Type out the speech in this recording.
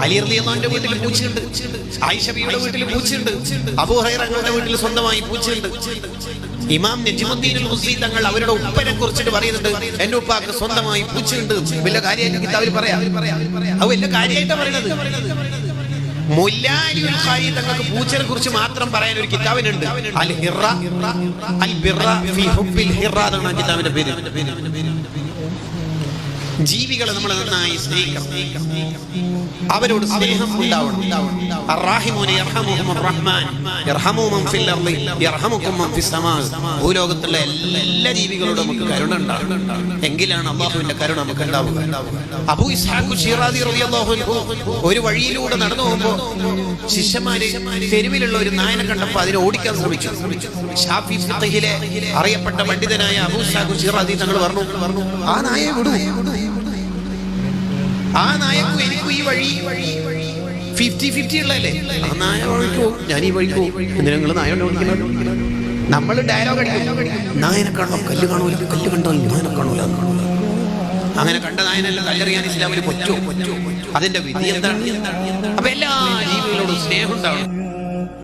അലി റളിയല്ലാഹു അൻഹുവിന്റെ വീട്ടിൽ പൂച്ചയുണ്ട്, ആയിഷ ബീവിയുടെ വീട്ടിൽ പൂച്ചയുണ്ട്, അബൂ ഹുറൈറയുടെ വീട്ടിൽ സ്വന്തമായി പൂച്ചയുണ്ട്. ഇമാം നജ്മുദ്ദീൻ അൽ-ഖുസി തങ്ങൾ അവരുടെ ഉപ്പനെ കുറിച്ചിട്ട് പറയുന്നുണ്ട്, എന്റെ ഉപ്പാക്ക് സ്വന്തമായി പൂച്ചയുണ്ട്. വലിയ കാര്യമായിട്ട് കിതാബിൽ പറയാം. അത് വലിയ കാര്യമായിട്ടാണ് പറയുന്നത്. മുല്ലാ അലിയുൽ ഖാരി തങ്ങൾക്ക് പൂച്ചനെ കുറിച്ച് മാത്രം പറയാൻ ഒരു കിതാബിനുണ്ട്, അൽ ഹിറ അൽ ബിറ ഫീ ഹുബ്ബിൽ ഹിറ എന്നാണ് കിതാബിന്റെ പേര്. ജീവികളെ നമ്മൾ നന്നായി സ്നേഹിക്കണം, അവരോട് സ്നേഹം ഉണ്ടാവണം. ഭൂലോകത്തുള്ള എല്ലാ ജീവികളോടും നമുക്ക് കരുണ ഉണ്ടാകും, എങ്കിലാണ് അള്ളാഹുവിന്റെ കരുണ നമുക്ക് ഉണ്ടാവുക. അബൂ ഇസ്ഹാഖ് ശിറാദി റളിയല്ലാഹു അൻഹു ഒരു വഴിയിലൂടെ നടന്നു പോകുമ്പോൾ ശിഷ്യന്മാര് തെരുവിലുള്ള ഒരു നായനെ കണ്ടപ്പോൾ അതിനെ ഓടിക്കാൻ ശ്രമിച്ചു. ഷാഫി ഫിഖ്ഹിലെ അറിയപ്പെട്ട പണ്ഡിതനായ അബൂ ഇസ്ഹാഖ് ശിറാദി തങ്ങൾ പറഞ്ഞു, ആ നായയെ വിടൂ, ആ നായക്കും എനിക്കും ഈ വഴി 50-50 ഉള്ളതല്ലേ, ആ നായ വഴിക്കോ ഞാൻ ഈ വഴിക്കോ, എന്തിനാ നിങ്ങൾ നായ ഓടിക്കുന്നത്? നമ്മൾ ഡയലോഗ് അടിക്കും, നായനെ കാണോ കല്ല് കാണൂല, കല്ല് കണ്ടോ നായനെ കാണൂല. അങ്ങനെ കണ്ട നായനെല്ലാം കല്ലെറിയാൻ ഇസ്ലാമിൽ പറ്റുമോ? അതിന്റെ വിധി എന്താണ്? അപ്പൊ എല്ലാ ജീവികളോടും സ്നേഹം ഉണ്ടാവണം.